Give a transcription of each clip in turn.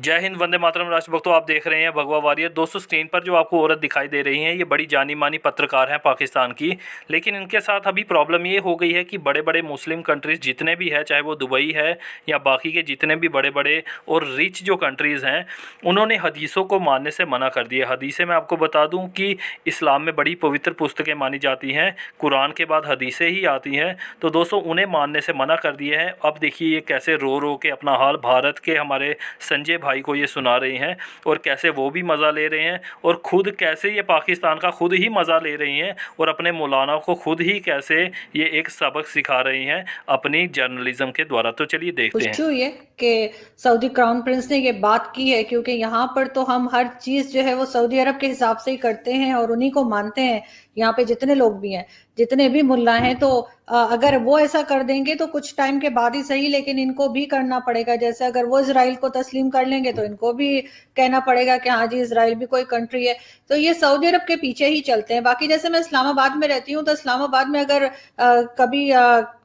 जय हिंद, वंदे मातरम। राष्ट्रभक्तों, आप देख रहे हैं भगवा वॉरियर। दोस्तों, स्क्रीन पर जो आपको औरत दिखाई दे रही हैं, ये बड़ी जानी मानी पत्रकार हैं पाकिस्तान की। लेकिन इनके साथ अभी प्रॉब्लम ये हो गई है कि बड़े बड़े मुस्लिम कंट्रीज़ जितने भी है, चाहे वो दुबई है या बाकी के जितने भी बड़े बड़े और रिच जो कंट्रीज़ हैं, उन्होंने हदीसों को मानने से मना कर दिया। हदीसें मैं आपको बता दूँ कि इस्लाम में बड़ी पवित्र पुस्तकें मानी जाती हैं, कुरान के बाद हदीसें ही आती हैं। तो दोस्तों, उन्हें मानने से मना कर दिया है। अब देखिए ये कैसे रो रो के अपना हाल भारत के हमारे संजय भाई को ये सुना रही हैं, और कैसे वो भी मज़ा ले रहे हैं, और खुद कैसे ये पाकिस्तान का खुद ही मज़ा ले रही हैं, और अपने मौलाना को खुद ही कैसे ये एक सबक सिखा रही हैं अपनी जर्नलिज्म के द्वारा। तो चलिए देखते हैं। खुशी हुई है कि सऊदी क्राउन प्रिंस ने ये बात की है, क्योंकि यहाँ पर तो हम हर चीज जो है वो सऊदी अरब के हिसाब से ही करते हैं और उन्हीं को मानते हैं। यहाँ पे जितने लोग भी हैं, जितने भी मुल्ला हैं, तो अगर वो ऐसा कर देंगे तो कुछ टाइम के बाद ही सही, लेकिन इनको भी करना पड़ेगा। जैसे अगर वो इसराइल को तस्लीम कर लेंगे तो इनको भी कहना पड़ेगा कि हाँ जी, इसराइल भी कोई कंट्री है। तो ये सऊदी अरब के पीछे ही चलते हैं। बाकी जैसे मैं इस्लामाबाद में रहती हूँ, तो इस्लामाबाद में अगर कभी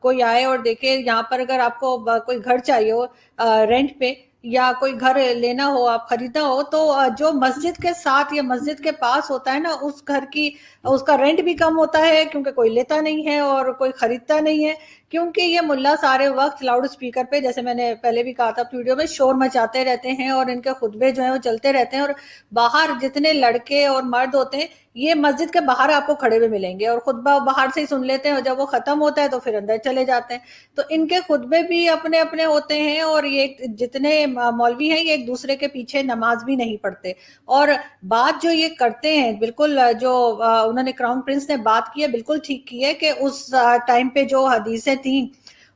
कोई आए और देखे, यहाँ पर अगर आपको कोई घर चाहिए हो रेंट पे, या कोई घर लेना हो, आप खरीदना हो, तो जो मस्जिद के साथ या मस्जिद के पास होता है ना, उस घर की उसका रेंट भी कम होता है, क्योंकि कोई लेता नहीं है और कोई खरीदता नहीं है। क्योंकि ये मुल्ला सारे वक्त लाउड स्पीकर पे, जैसे मैंने पहले भी कहा था अपनी वीडियो में, शोर मचाते रहते हैं और इनके खुतबे जो है वो चलते रहते हैं। और बाहर जितने लड़के और मर्द होते हैं, ये मस्जिद के बाहर आपको खड़े हुए मिलेंगे और खुतबा बाहर से ही सुन लेते हैं, और जब वो खत्म होता है तो फिर अंदर चले जाते हैं। तो इनके खुतबे भी अपने अपने होते हैं, और ये जितने मौलवी हैं, ये एक दूसरे के पीछे नमाज भी नहीं पढ़ते। और बात जो ये करते हैं, बिल्कुल जो उन्होंने क्राउन प्रिंस ने बात की है, बिल्कुल ठीक की है कि उस टाइम पे जो हदीसें थी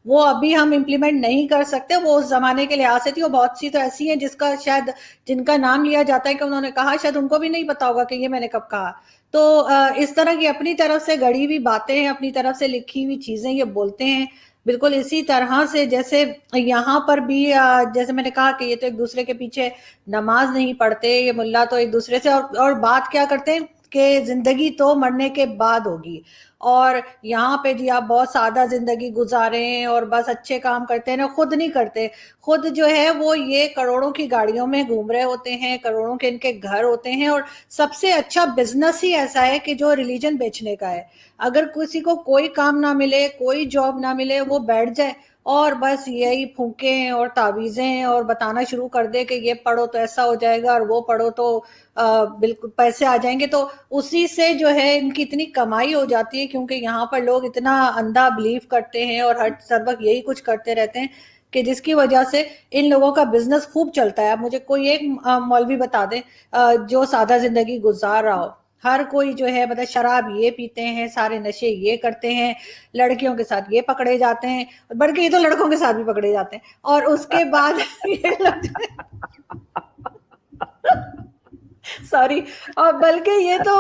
वो अभी हम इम्प्लीमेंट नहीं कर सकते। वो उस जमाने के लिहाज से थी। वो बहुत सी तो ऐसी हैं जिसका शायद, जिनका नाम लिया जाता है कि उन्होंने कहा, शायद उनको भी नहीं पता होगा कि ये मैंने कब कहा। तो इस तरह की अपनी तरफ से गढ़ी हुई बातें हैं, अपनी तरफ से लिखी हुई चीजें ये बोलते हैं। बिल्कुल इसी तरह से जैसे यहाँ पर भी जैसे मैंने कहा कि ये तो एक दूसरे के पीछे नमाज नहीं पढ़ते, ये मुल्ला तो एक दूसरे से, और बात क्या करते हैं कि जिंदगी तो मरने के बाद होगी। और यहाँ पे जी आप बहुत सादा जिंदगी गुजारे हैं और बस अच्छे काम करते हैं ना, खुद नहीं करते। खुद जो है वो ये करोड़ों की गाड़ियों में घूम रहे होते हैं, करोड़ों के इनके घर होते हैं, और सबसे अच्छा बिजनेस ही ऐसा है कि जो रिलीजन बेचने का है। अगर किसी को कोई काम ना मिले, कोई जॉब ना मिले, वो बैठ जाए और बस यही फूकें और तावीजें और बताना शुरू कर दे कि ये पढ़ो तो ऐसा हो जाएगा और वो पढ़ो तो बिल्कुल पैसे आ जाएंगे। तो उसी से जो है इनकी इतनी कमाई हो जाती है, क्योंकि यहाँ पर लोग इतना अंधा बिलीव करते हैं और हर सर वक्त यही कुछ करते रहते हैं, कि जिसकी वजह से इन लोगों का बिजनेस खूब चलता है। अब मुझे कोई एक मौलवी बता दे जो सादा जिंदगी गुजार रहा हो। हर कोई जो है, मतलब शराब ये पीते हैं, सारे नशे ये करते हैं, लड़कियों के साथ ये पकड़े जाते हैं, बल्कि ये तो लड़कों के साथ भी पकड़े जाते हैं, और उसके बाद ये लगता है सॉरी। और बल्कि ये तो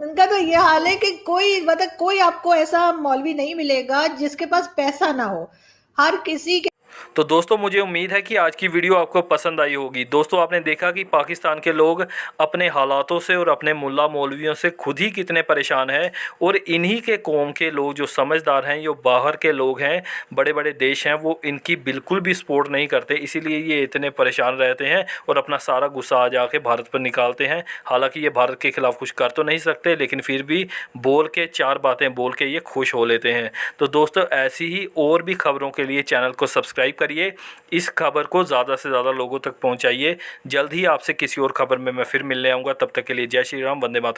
उनका तो ये हाल है कि कोई, मतलब कोई आपको ऐसा मौलवी नहीं मिलेगा जिसके पास पैसा ना हो। हर किसी के तो दोस्तों, मुझे उम्मीद है कि आज की वीडियो आपको पसंद आई होगी। दोस्तों, आपने देखा कि पाकिस्तान के लोग अपने हालातों से और अपने मुल्ला मौलवियों से खुद ही कितने परेशान हैं, और इन्हीं के कौम के लोग जो समझदार हैं, जो बाहर के लोग हैं, बड़े बड़े देश हैं, वो इनकी बिल्कुल भी सपोर्ट नहीं करते। इसीलिए ये इतने परेशान रहते हैं और अपना सारा गुस्सा आ जाके भारत पर निकालते हैं। हालांकि ये भारत के खिलाफ कुछ कर तो नहीं सकते, लेकिन फिर भी बोल के, चार बातें बोल के ये खुश हो लेते हैं। तो दोस्तों, ऐसी ही और भी खबरों के लिए चैनल को सब्सक्राइब करिए। इस खबर को ज़्यादा से ज़्यादा लोगों तक पहुंचाइए। जल्द ही आपसे किसी और खबर में मैं फिर मिलने आऊँगा। तब तक के लिए जय श्री राम, वंदे मातरम।